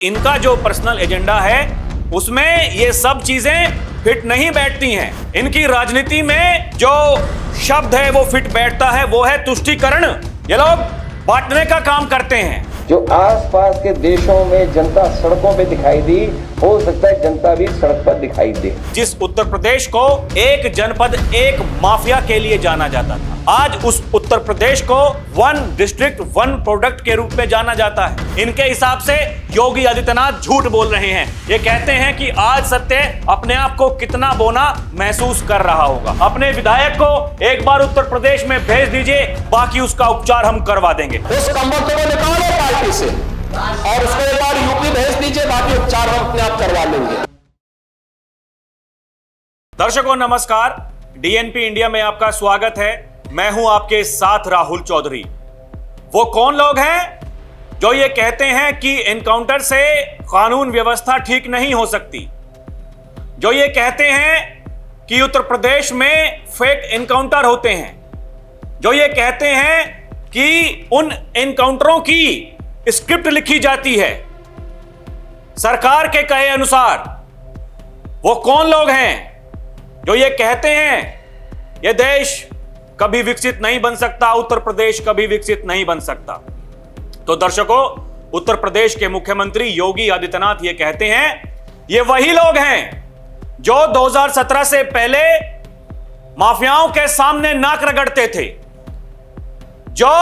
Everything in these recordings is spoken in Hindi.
इनका जो पर्सनल एजेंडा है उसमें ये सब चीजें फिट नहीं बैठती हैं। इनकी राजनीति में जो शब्द है वो फिट बैठता है, वो है तुष्टीकरण। ये लोग बांटने का काम करते हैं। जो आसपास के देशों में जनता सड़कों पे दिखाई दी, हो सकता है जनता भी सड़क पर दिखाई दे। जिस उत्तर प्रदेश को एक जनपद एक माफिया के लिए जाना जाता था, आज उस उत्तर प्रदेश को वन डिस्ट्रिक्ट वन प्रोडक्ट के रूप में जाना जाता है। इनके हिसाब से योगी आदित्यनाथ झूठ बोल रहे हैं। ये कहते हैं कि आज सत्य अपने आप को कितना बोना महसूस कर रहा होगा। अपने विधायक को एक बार उत्तर प्रदेश में भेज दीजिए, बाकी उसका उपचार हम करवा देंगे। उस कमबख्त को निकालो पार्टी से और उसको एक बार यूपी भेज दीजिए, बाकी उपचार हम अपने आप करवा लेंगे। दर्शकों नमस्कार, डीएनपी इंडिया में आपका स्वागत है। मैं हूं आपके साथ राहुल चौधरी। वो कौन लोग हैं जो ये कहते हैं कि एनकाउंटर से कानून व्यवस्था ठीक नहीं हो सकती, जो ये कहते हैं कि उत्तर प्रदेश में फेक एनकाउंटर होते हैं, जो ये कहते हैं कि उन एनकाउंटरों की स्क्रिप्ट लिखी जाती है सरकार के कहे अनुसार। वो कौन लोग हैं जो ये कहते हैं ये देश कभी विकसित नहीं बन सकता, उत्तर प्रदेश कभी विकसित नहीं बन सकता? तो दर्शकों, उत्तर प्रदेश के मुख्यमंत्री योगी आदित्यनाथ ये कहते हैं, ये वही लोग हैं जो 2017 से पहले माफियाओं के सामने नाक रगड़ते थे, जो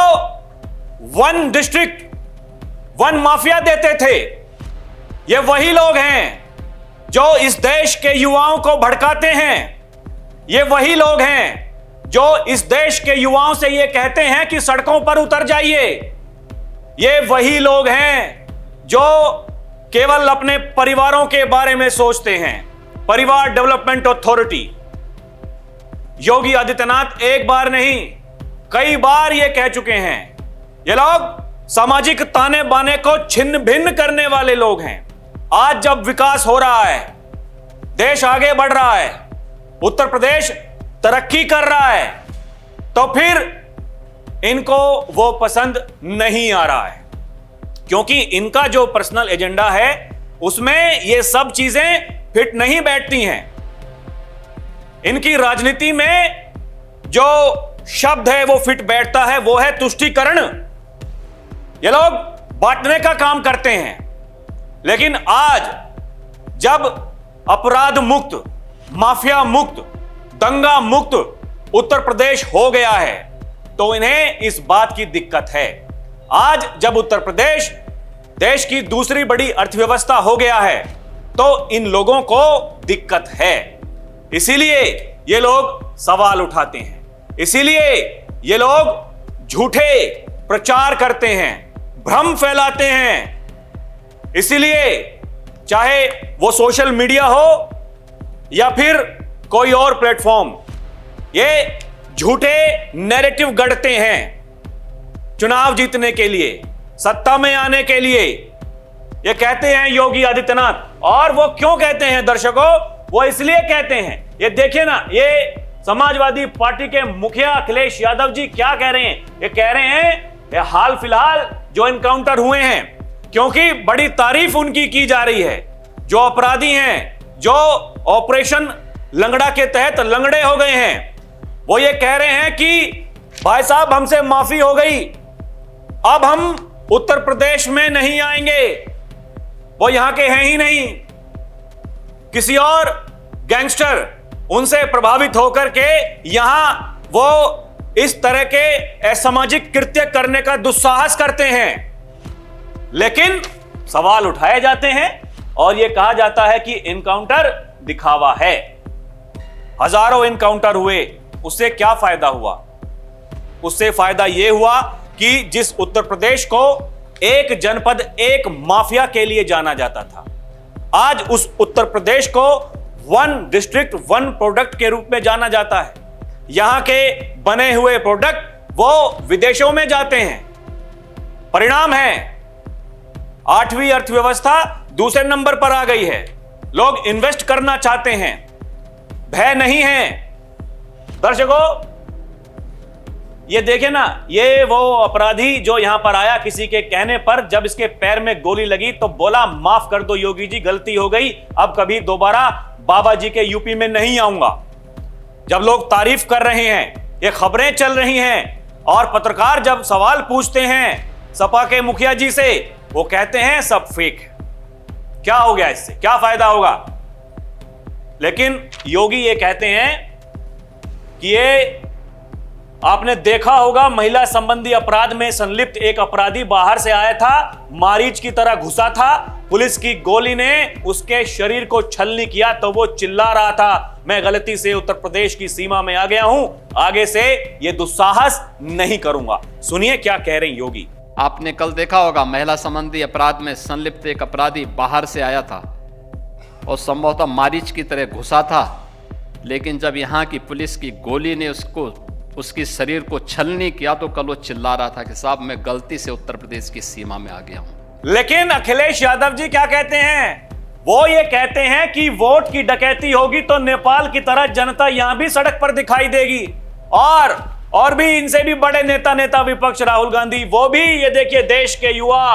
वन डिस्ट्रिक्ट वन माफिया देते थे। ये वही लोग हैं जो इस देश के युवाओं को भड़काते हैं। ये वही लोग हैं जो इस देश के युवाओं से ये कहते हैं कि सड़कों पर उतर जाइए। ये वही लोग हैं जो केवल अपने परिवारों के बारे में सोचते हैं। परिवार डेवलपमेंट अथॉरिटी, योगी आदित्यनाथ एक बार नहीं कई बार ये कह चुके हैं, ये लोग सामाजिक ताने बाने को छिन्न भिन्न करने वाले लोग हैं। आज जब विकास हो रहा है, देश आगे बढ़ रहा है, उत्तर प्रदेश तरक्की कर रहा है, तो फिर इनको वो पसंद नहीं आ रहा है, क्योंकि इनका जो पर्सनल एजेंडा है उसमें ये सब चीजें फिट नहीं बैठती हैं। इनकी राजनीति में जो शब्द है वो फिट बैठता है, वो है तुष्टीकरण। ये लोग बांटने का काम करते हैं। लेकिन आज जब अपराध मुक्त, माफिया मुक्त, दंगा मुक्त उत्तर प्रदेश हो गया है, तो इन्हें इस बात की दिक्कत है। आज जब उत्तर प्रदेश देश की दूसरी बड़ी अर्थव्यवस्था हो गया है, तो इन लोगों को दिक्कत है। इसीलिए ये लोग सवाल उठाते हैं, इसीलिए ये लोग झूठे प्रचार करते हैं, भ्रम फैलाते हैं। इसीलिए चाहे वो सोशल मीडिया हो या फिर कोई और प्लेटफॉर्म, ये झूठे नैरेटिव गढ़ते हैं चुनाव जीतने के लिए, सत्ता में आने के लिए। ये कहते हैं योगी आदित्यनाथ। और वो क्यों कहते हैं दर्शकों? वो इसलिए कहते हैं, ये देखिए ना, ये समाजवादी पार्टी के मुखिया अखिलेश यादव जी क्या कह रहे हैं। ये कह रहे हैं ये हाल फिलहाल जो एनकाउंटर हुए हैं, क्योंकि बड़ी तारीफ उनकी की जा रही है। जो अपराधी हैं, जो ऑपरेशन लंगड़ा के तहत लंगड़े हो गए हैं, वो ये कह रहे हैं कि भाई साहब हमसे माफी हो गई, अब हम उत्तर प्रदेश में नहीं आएंगे। वो यहां के हैं ही नहीं, किसी और गैंगस्टर उनसे प्रभावित होकर के यहां वो इस तरह के असामाजिक कृत्य करने का दुस्साहस करते हैं। लेकिन सवाल उठाए जाते हैं और यह कहा जाता है कि एनकाउंटर दिखावा है। हजारों एनकाउंटर हुए, उससे क्या फायदा हुआ? उससे फायदा यह हुआ कि जिस उत्तर प्रदेश को एक जनपद एक माफिया के लिए जाना जाता था, आज उस उत्तर प्रदेश को वन डिस्ट्रिक्ट वन प्रोडक्ट के रूप में जाना जाता है। यहां के बने हुए प्रोडक्ट वो विदेशों में जाते हैं। परिणाम है 8वीं अर्थव्यवस्था दूसरे नंबर पर आ गई है। लोग इन्वेस्ट करना चाहते हैं, भय नहीं है। दर्शकों, ये देखे ना, ये वो अपराधी जो यहां पर आया किसी के कहने पर, जब इसके पैर में गोली लगी तो बोला माफ कर दो योगी जी, गलती हो गई, अब कभी दोबारा बाबा जी के यूपी में नहीं आऊंगा। जब लोग तारीफ कर रहे हैं, ये खबरें चल रही हैं, और पत्रकार जब सवाल पूछते हैं सपा के मुखिया जी से, वो कहते हैं सब फेक है। क्या हो गया इससे, क्या फायदा होगा? लेकिन योगी ये कहते हैं कि ये आपने देखा होगा, महिला संबंधी अपराध में संलिप्त एक अपराधी बाहर से आया था, मारीच की तरह घुसा था, पुलिस की गोली ने उसके शरीर को छलनी किया तो वो चिल्ला रहा था, मैं गलती से उत्तर प्रदेश की सीमा में आ गया हूं, आगे से ये दुस्साहस नहीं करूंगा। सुनिए क्या कह रहे हैं योगी। आपने कल देखा होगा, महिला संबंधी अपराध में संलिप्त एक अपराधी बाहर से आया था और संभवतः मारीच की तरह घुसा था, लेकिन जब यहाँ की पुलिस की गोली ने उसकी शरीर को छलनी किया तो कल वो चिल्ला रहा था कि साहब मैं गलती से उत्तर प्रदेश की सीमा में आ गया हूं। लेकिन अखिलेश यादव जी क्या कहते हैं? वो ये कहते हैं कि वोट की डकैती होगी तो नेपाल की तरह जनता यहां भी सड़क पर दिखाई देगी, और भी इनसे भी बड़े नेता विपक्ष राहुल गांधी, वो भी ये देखिए देश के युवा,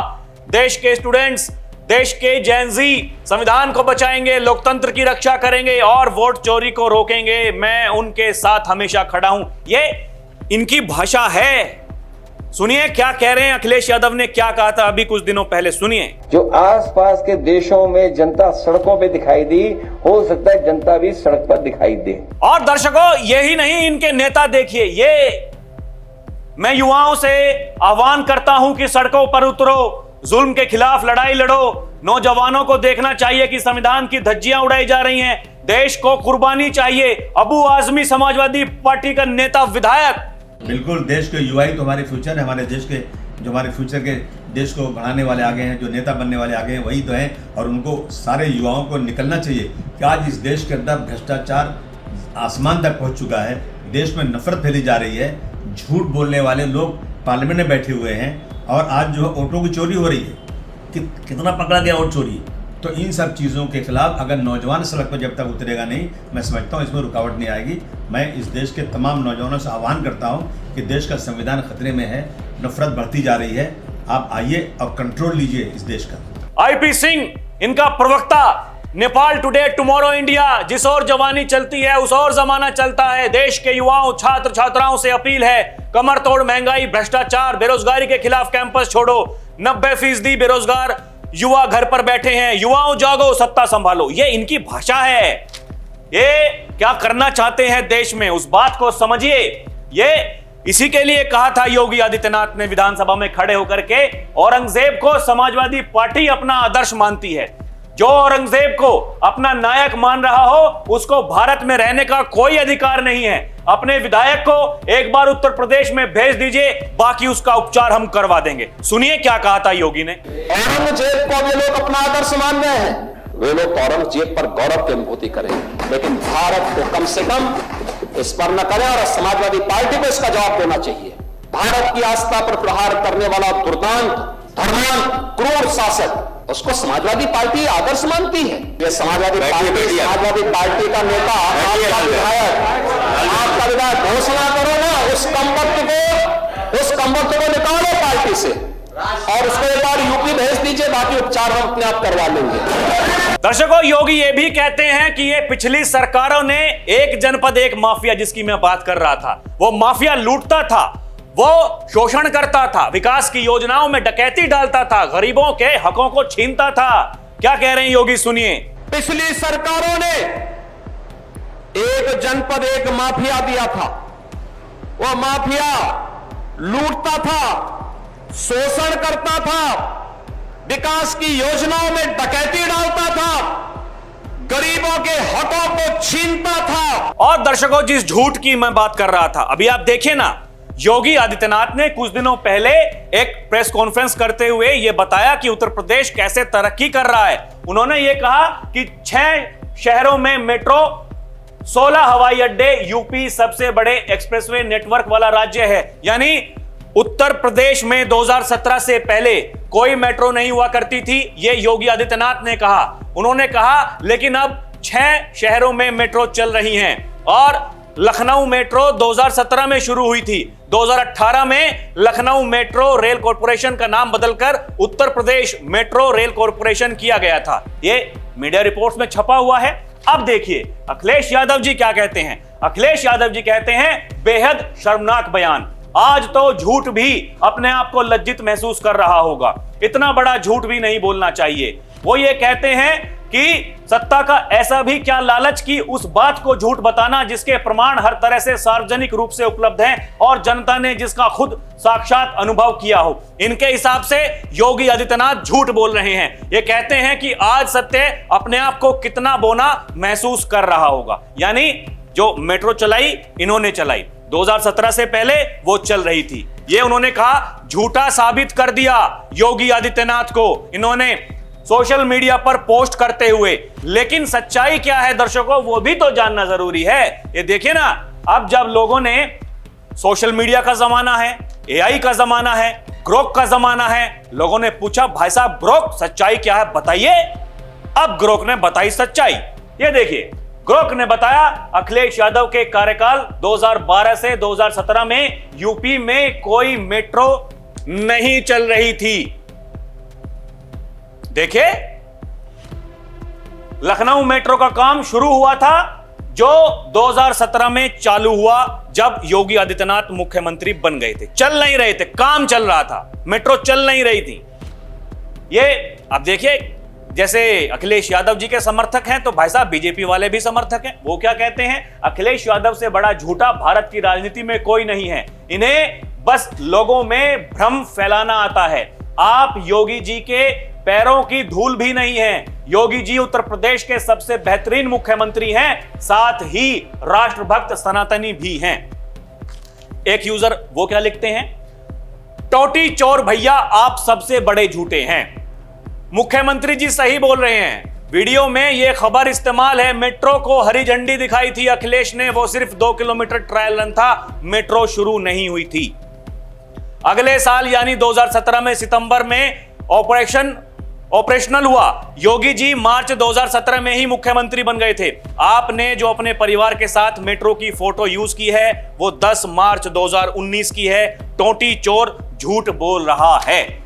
देश के स्टूडेंट्स, देश के जेनजी संविधान को बचाएंगे, लोकतंत्र की रक्षा करेंगे और वोट चोरी को रोकेंगे, मैं उनके साथ हमेशा खड़ा हूं। ये इनकी भाषा है। सुनिए क्या कह रहे हैं अखिलेश यादव ने, क्या कहा था अभी कुछ दिनों पहले, सुनिए। जो आसपास के देशों में जनता सड़कों पे दिखाई दी, हो सकता है जनता भी सड़क पर दिखाई दे। और दर्शकों, यही नहीं, इनके नेता देखिए, ये मैं युवाओं से आह्वान करता हूं कि सड़कों पर उतरो, जुल्म के खिलाफ लड़ाई लड़ो, नौजवानों को देखना चाहिए कि संविधान की धज्जियां उड़ाई जा रही हैं, देश को कुर्बानी चाहिए। अबू आजमी समाजवादी पार्टी का नेता विधायक। बिल्कुल, देश के युवा ही तो हमारे फ्यूचर है, हमारे देश के जो हमारे फ्यूचर के देश को बढ़ाने वाले आगे हैं, जो नेता बनने वाले आगे हैं, वही तो हैं, और उनको सारे युवाओं को निकलना चाहिए कि आज इस देश के अंदर भ्रष्टाचार आसमान तक पहुंच चुका है, देश में नफरत फैली जा रही है, झूठ बोलने वाले लोग पार्लियामेंट में बैठे हुए हैं, और आज जो वोटों की चोरी हो रही है, कितना पकड़ा गया वोट चोरी। तो इन सब चीज़ों के खिलाफ अगर नौजवान सड़क पर जब तक उतरेगा नहीं, मैं समझता हूँ इसमें रुकावट नहीं आएगी। मैं इस देश के तमाम नौजवानों से आह्वान करता हूँ कि देश का संविधान खतरे में है, नफरत बढ़ती जा रही है, आप आइए और कंट्रोल लीजिए इस देश का। आईपी सिंह इनका प्रवक्ता, नेपाल टुडे टुमारो इंडिया, जिस ओर जवानी चलती है उस ओर जमाना चलता है। देश के युवाओं, छात्र छात्राओं से अपील है, कमर तोड़ महंगाई, भ्रष्टाचार, बेरोजगारी के खिलाफ कैंपस छोड़ो। 90% बेरोजगार युवा घर पर बैठे हैं, युवाओं जागो, सत्ता संभालो। ये इनकी भाषा है। ये क्या करना चाहते हैं देश में, उस बात को समझिए। ये इसी के लिए कहा था योगी आदित्यनाथ ने विधानसभा में खड़े होकर के, औरंगजेब को समाजवादी पार्टी अपना आदर्श मानती है। जो औरंगजेब को अपना नायक मान रहा हो, उसको भारत में रहने का कोई अधिकार नहीं है। अपने विधायक को एक बार उत्तर प्रदेश में भेज दीजिए, बाकी उसका उपचार हम करवा देंगे। सुनिए क्या कहा था योगी ने। औरंगजेब को वे लोग अपना आदर्श मान रहे हैं, वे लोग औरंगजेब पर गौरव की अनुभूति करें, लेकिन भारत को कम से कम इस पर न करें, और समाजवादी पार्टी को इसका जवाब देना चाहिए। भारत की आस्था पर प्रहार करने वाला दुर्दांत, धर्मांत, क्रूर शासक, उसको समाजवादी पार्टी आदर्श मानती है। ये समाजवादी पार्टी का नेता, आपका विधायक घोषणा करो ना, उस कमबख्त को निकालो पार्टी से और उसको एक बार यूपी भेज दीजिए, बाकी उपचार हम अपने आप करवा लेंगे। दर्शकों, योगी ये भी कहते हैं कि ये पिछली सरकारों ने एक जनपद एक माफिया, जिसकी मैं बात कर रहा था, वो माफिया लूटता था, वो शोषण करता था, विकास की योजनाओं में डकैती डालता था, गरीबों के हकों को छीनता था। क्या कह रहे हैं योगी, सुनिए। पिछली सरकारों ने एक जनपद एक माफिया दिया था, वो माफिया लूटता था, शोषण करता था, विकास की योजनाओं में डकैती डालता था, गरीबों के हकों को छीनता था। और दर्शकों, जिस झूठ की मैं बात कर रहा था, अभी आप देखिए ना, योगी आदित्यनाथ ने कुछ दिनों पहले एक प्रेस कॉन्फ्रेंस करते हुए यह बताया कि उत्तर प्रदेश कैसे तरक्की कर रहा है। उन्होंने यह कहा कि 6 शहरों में मेट्रो, 16 हवाई अड्डे, यूपी सबसे बड़े एक्सप्रेसवे नेटवर्क वाला राज्य है। यानी उत्तर प्रदेश में 2017 से पहले कोई मेट्रो नहीं हुआ करती थी, यह योगी आदित्यनाथ ने कहा। उन्होंने कहा लेकिन अब 6 शहरों में मेट्रो चल रही हैं और लखनऊ मेट्रो 2017 में शुरू हुई थी। 2018 में लखनऊ मेट्रो रेल कॉर्पोरेशन का नाम बदलकर Uttar Pradesh metro rail corporation किया गया था। ये मीडिया रिपोर्ट्स में छपा हुआ है। अब देखिए अखिलेश यादव जी क्या कहते हैं। अखिलेश यादव जी कहते हैं बेहद शर्मनाक बयान। आज तो झूठ भी अपने आप को लज्जित महसूस कर रहा होगा, इतना बड़ा झूठ भी नहीं बोलना चाहिए। वो ये कहते हैं कि सत्ता का ऐसा भी क्या लालच कि उस बात को झूठ बताना जिसके प्रमाण हर तरह से सार्वजनिक रूप से उपलब्ध हैं और जनता ने जिसका खुद साक्षात अनुभव किया हो। इनके हिसाब से योगी आदित्यनाथ झूठ बोल रहे हैं। ये कहते हैं कि आज सत्य अपने आप को कितना बोना महसूस कर रहा होगा। यानी जो मेट्रो चलाई इन्होंने चलाई, 2017 से पहले वो चल रही थी। ये उन्होंने कहा झूठा साबित कर दिया योगी आदित्यनाथ को इन्होंने सोशल मीडिया पर पोस्ट करते हुए। लेकिन सच्चाई क्या है दर्शकों, वो भी तो जानना जरूरी है। ये देखिए ना, अब जब लोगों ने सोशल मीडिया का जमाना है, एआई का जमाना है, ग्रोक का जमाना है, लोगों ने पूछा भाई साहब ग्रोक सच्चाई क्या है बताइए। अब ग्रोक ने बताई सच्चाई। ये देखिए ग्रोक ने बताया अखिलेश यादव के कार्यकाल 2012 से 2017 में यूपी में कोई मेट्रो नहीं चल रही थी। देखिए लखनऊ मेट्रो का काम शुरू हुआ था जो 2017 में चालू हुआ जब योगी आदित्यनाथ मुख्यमंत्री बन गए थे। चल नहीं रहे थे, काम चल रहा था, मेट्रो चल नहीं रही थी। ये अब देखिए जैसे अखिलेश यादव जी के समर्थक हैं तो भाई साहब बीजेपी वाले भी समर्थक हैं। वो क्या कहते हैं, अखिलेश यादव से बड़ा झूठा भारत की राजनीति में कोई नहीं है, इन्हें बस लोगों में भ्रम फैलाना आता है। आप योगी जी के पैरों की धूल भी नहीं है। योगी जी उत्तर प्रदेश के सबसे बेहतरीन मुख्यमंत्री हैं, साथ ही राष्ट्रभक्त सनातनी भी हैं। एक यूजर वो क्या लिखते हैं, टोटी चोर भैया आप सबसे बड़े झूठे हैं। मुख्यमंत्री जी सही बोल रहे हैं। वीडियो में यह खबर इस्तेमाल है, मेट्रो को हरी झंडी दिखाई थी अखिलेश ने, वो सिर्फ 2 किलोमीटर ट्रायल रन था, मेट्रो शुरू नहीं हुई थी। अगले साल यानी 2017 में सितंबर में ऑपरेशनल हुआ। योगी जी मार्च 2017 में ही मुख्यमंत्री बन गए थे। आपने जो अपने परिवार के साथ मेट्रो की फोटो यूज की है वो 10 मार्च 2019 की है। टोटी चोर झूठ बोल रहा है।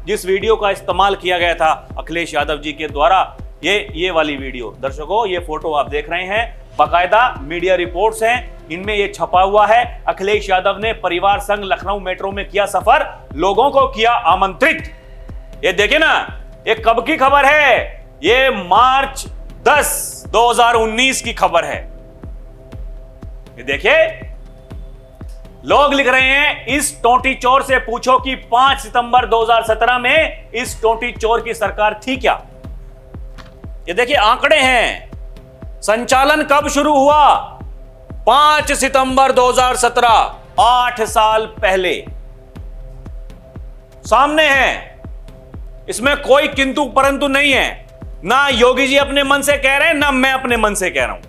जिस वीडियो का इस्तेमाल किया गया था अखिलेश यादव जी के द्वारा, ये वाली वीडियो दर्शकों, ये फोटो आप देख रहे हैं, बाकायदा मीडिया रिपोर्ट्स हैं, इनमें ये छपा हुआ है। अखिलेश यादव ने परिवार संग लखनऊ मेट्रो में किया सफर, लोगों को किया आमंत्रित। ये देखिए ना, ये कब की खबर है, ये मार्च 10 2019 की खबर है। ये देखिए लोग लिख रहे हैं इस टोटी चोर से पूछो कि 5 सितंबर 2017 में इस टोटी चोर की सरकार थी क्या। ये देखिए आंकड़े हैं, संचालन कब शुरू हुआ, 5 सितंबर 2017, 8 साल पहले सामने है। इसमें कोई किंतु परंतु नहीं है। ना योगी जी अपने मन से कह रहे हैं, ना मैं अपने मन से कह रहा हूं,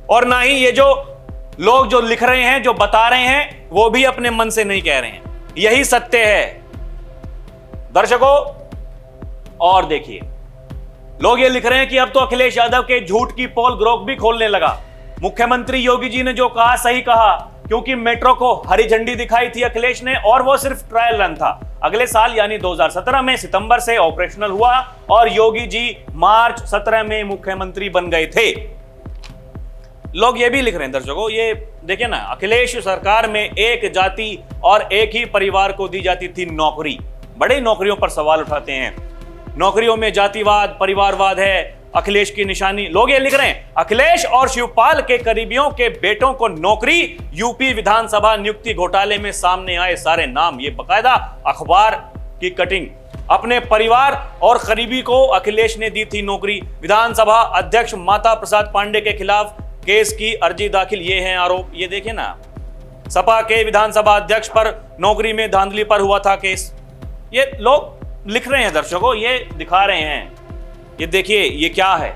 और ना ही ये जो लोग जो लिख रहे हैं, जो बता रहे हैं, वो भी अपने मन से नहीं कह रहे हैं। यही सत्य है दर्शकों। और देखिए लोग ये लिख रहे हैं कि अब तो अखिलेश यादव के झूठ की पोल ग्रोक भी खोलने लगा। मुख्यमंत्री योगी जी ने जो कहा सही कहा, क्योंकि मेट्रो को हरी झंडी दिखाई थी अखिलेश ने, और वो सिर्फ ट्रायल रन था। अगले साल यानी 2017 में सितंबर से ऑपरेशनल हुआ और योगी जी मार्च 17 में मुख्यमंत्री बन गए थे। लोग ये भी लिख रहे हैं दर्शकों, ये देखिए ना, अखिलेश सरकार में एक जाति और एक ही परिवार को दी जाती थी नौकरी। बड़े नौकरियों पर सवाल उठाते हैं, नौकरियों में जातिवाद परिवारवाद है अखिलेश की निशानी। लोग ये लिख रहे हैं अखिलेश और शिवपाल के करीबियों के बेटों को नौकरी, यूपी विधानसभा नियुक्ति घोटाले में सामने आए सारे नाम। ये बकायदा अखबार की कटिंग। अपने परिवार और करीबी को अखिलेश ने दी थी नौकरी। विधानसभा अध्यक्ष माता प्रसाद पांडे के खिलाफ केस की अर्जी दाखिल, ये हैं आरोप। ये देखिए ना, सपा के विधानसभा अध्यक्ष पर नौकरी में धांधली पर हुआ था केस। ये लोग लिख रहे हैं दर्शकों, ये दिखा रहे हैं। ये देखिए ये क्या है,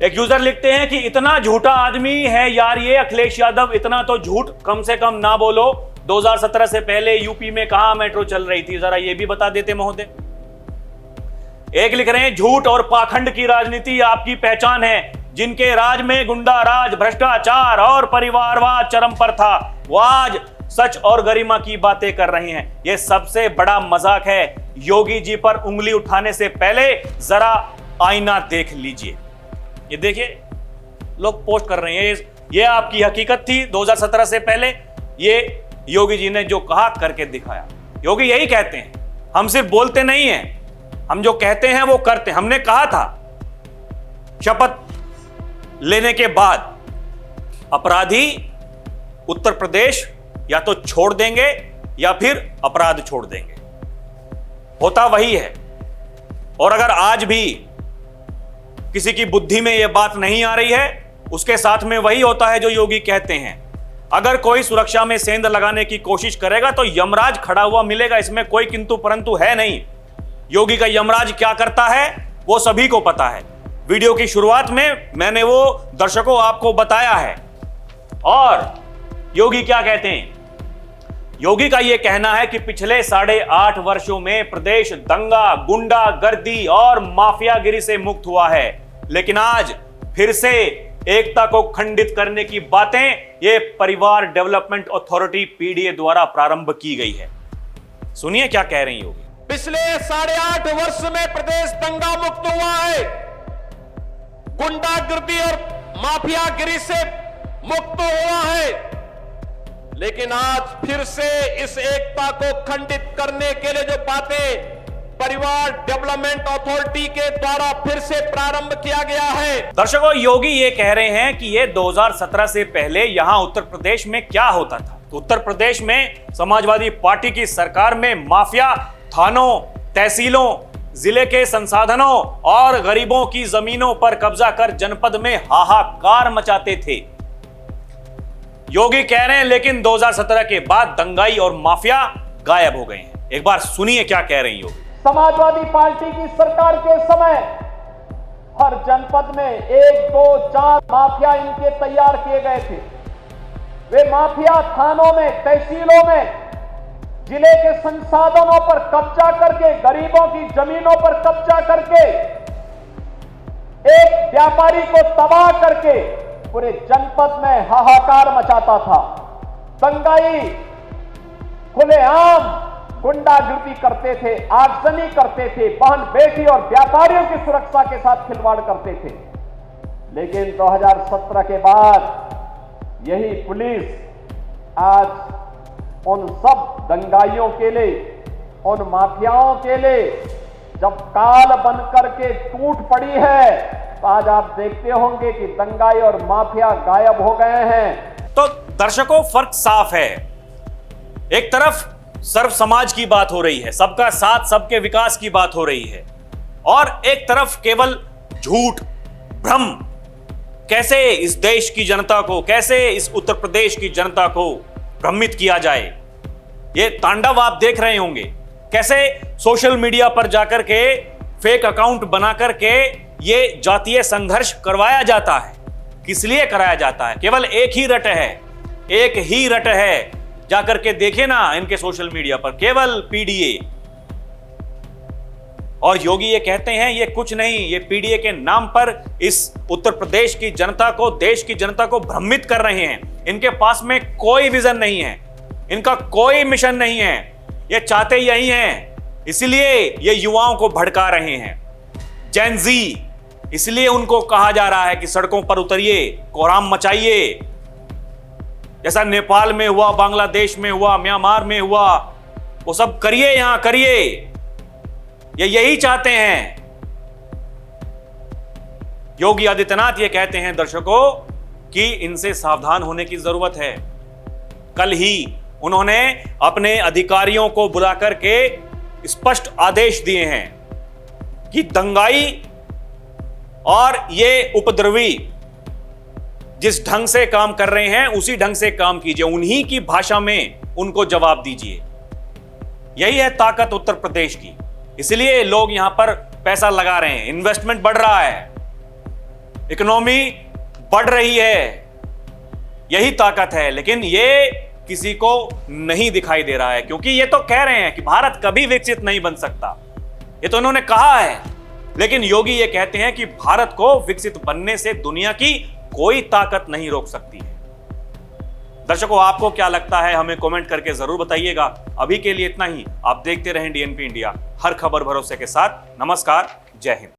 एक यूजर लिखते हैं कि इतना झूठा आदमी है यार ये अखिलेश यादव, इतना तो झूठ कम से कम ना बोलो। 2017 से पहले यूपी में कहां मेट्रो चल रही थी, जरा ये भी बता देते महोदय। एक लिख रहे हैं झूठ और पाखंड की राजनीति आपकी पहचान है, जिनके राज में गुंडा राज, भ्रष्टाचार और परिवारवाद चरम पर था, वो आज सच और गरिमा की बातें कर रहे हैं। यह सबसे बड़ा मजाक है। योगी जी पर उंगली उठाने से पहले जरा आईना देख लीजिए। ये देखिए लोग पोस्ट कर रहे हैं, ये आपकी हकीकत थी 2017 से पहले। ये योगी जी ने जो कहा करके दिखाया। योगी यही कहते हैं, हम सिर्फ बोलते नहीं हैं, हम जो कहते हैं वो करते हैं। हमने कहा था शपथ लेने के बाद अपराधी उत्तर प्रदेश या तो छोड़ देंगे या फिर अपराध छोड़ देंगे, होता वही है। और अगर आज भी किसी की बुद्धि में यह बात नहीं आ रही है, उसके साथ में वही होता है जो योगी कहते हैं। अगर कोई सुरक्षा में सेंध लगाने की कोशिश करेगा तो यमराज खड़ा हुआ मिलेगा, इसमें कोई किंतु परंतु है नहीं। योगी का यमराज क्या करता है वो सभी को पता है। वीडियो की शुरुआत में मैंने वो दर्शकों आपको बताया है। और योगी क्या कहते हैं? योगी का यह कहना है कि पिछले 8.5 वर्षों में प्रदेश दंगा, गुंडागर्दी और माफियागिरी से मुक्त हुआ है, लेकिन आज फिर से एकता को खंडित करने की बातें ये परिवार डेवलपमेंट अथॉरिटी पीडीए द्वारा प्रारंभ की गई है। सुनिए क्या कह रही होगी। पिछले 8.5 वर्ष में प्रदेश दंगा मुक्त हुआ है, गुंडागर्दी और माफियागिरी से मुक्त हुआ है, लेकिन आज फिर से इस एकता को खंडित करने के लिए जो बातें परिवार डेवलपमेंट अथॉरिटी के द्वारा फिर से प्रारंभ किया गया है। दर्शकों, योगी ये कह रहे हैं कि ये 2017 से पहले यहां उत्तर प्रदेश में क्या होता था। तो उत्तर प्रदेश में समाजवादी पार्टी की सरकार में माफिया थानों, तहसीलों, जिले के संसाधनों और गरीबों की जमीनों पर कब्जा कर जनपद में हाहाकार मचाते थे। योगी कह रहे हैं लेकिन 2017 के बाद दंगाई और माफिया गायब हो गए हैं। एक बार सुनिए क्या कह रहे हैं योगी। समाजवादी पार्टी की सरकार के समय हर जनपद में 1, 2, 4 माफिया इनके तैयार किए गए थे। वे माफिया थानों में, तहसीलों में जिले के संसाधनों पर कब्जा करके, गरीबों की जमीनों पर कब्जा करके, एक व्यापारी को तबाह करके पूरे जनपद में हाहाकार मचाता था। दंगाई, खुलेआम गुंडागर्दी करते थे, आगजनी करते थे, बहन बेटी और व्यापारियों की सुरक्षा के साथ खिलवाड़ करते थे। लेकिन 2017 के बाद यही पुलिस आज उन सब दंगाइयों के लिए, उन माफियाओं के लिए जब काल बनकर के टूट पड़ी है, तो आज आप देखते होंगे कि दंगाई और माफिया गायब हो गए हैं। तो दर्शकों, फर्क साफ है। एक तरफ सर्व समाज की बात हो रही है, सबका साथ, सबके विकास की बात हो रही है, और एक तरफ केवल झूठ, भ्रम, कैसे इस देश की जनता को, कैसे इस उत्तर प्रदेश की जनता को भ्रमित किया जाए। ये तांडव आप देख रहे होंगे, कैसे सोशल मीडिया पर जाकर के फेक अकाउंट बना करके ये जातीय संघर्ष करवाया जाता है। किस लिए कराया जाता है? केवल एक ही रट है, एक ही रट है। जाकर के देखे ना इनके सोशल मीडिया पर, केवल पीडीए। और योगी ये कहते हैं ये कुछ नहीं, ये पीडीए के नाम पर इस उत्तर प्रदेश की जनता को, देश की जनता को भ्रमित कर रहे हैं। इनके पास में कोई विजन नहीं है, इनका कोई मिशन नहीं है, ये चाहते यही हैं, इसलिए ये युवाओं को भड़का रहे हैं। जेन जी, इसलिए उनको कहा जा रहा है कि सड़कों पर उतरिए, कोहराम मचाइए, जैसा नेपाल में हुआ, बांग्लादेश में हुआ, म्यांमार में हुआ, वो सब करिए, यहां करिए। ये यही चाहते हैं। योगी आदित्यनाथ ये कहते हैं दर्शकों कि इनसे सावधान होने की जरूरत है। कल ही उन्होंने अपने अधिकारियों को बुलाकर के स्पष्ट आदेश दिए हैं कि दंगाई और ये उपद्रवी जिस ढंग से काम कर रहे हैं उसी ढंग से काम कीजिए, उन्हीं की भाषा में उनको जवाब दीजिए। यही है ताकत उत्तर प्रदेश की, इसलिए लोग यहां पर पैसा लगा रहे हैं, इन्वेस्टमेंट बढ़ रहा है, इकोनॉमी बढ़ रही है, यही ताकत है। लेकिन ये किसी को नहीं दिखाई दे रहा है, क्योंकि ये तो कह रहे हैं कि भारत कभी विकसित नहीं बन सकता। ये तो उन्होंने कहा है, लेकिन योगी ये कहते हैं कि भारत को विकसित बनने से दुनिया की कोई ताकत नहीं रोक सकती है। दर्शकों, आपको क्या लगता है हमें कमेंट करके जरूर बताइएगा। अभी के लिए इतना ही। आप देखते रहें डीएनपी इंडिया, हर खबर भरोसे के साथ। नमस्कार, जय हिंद।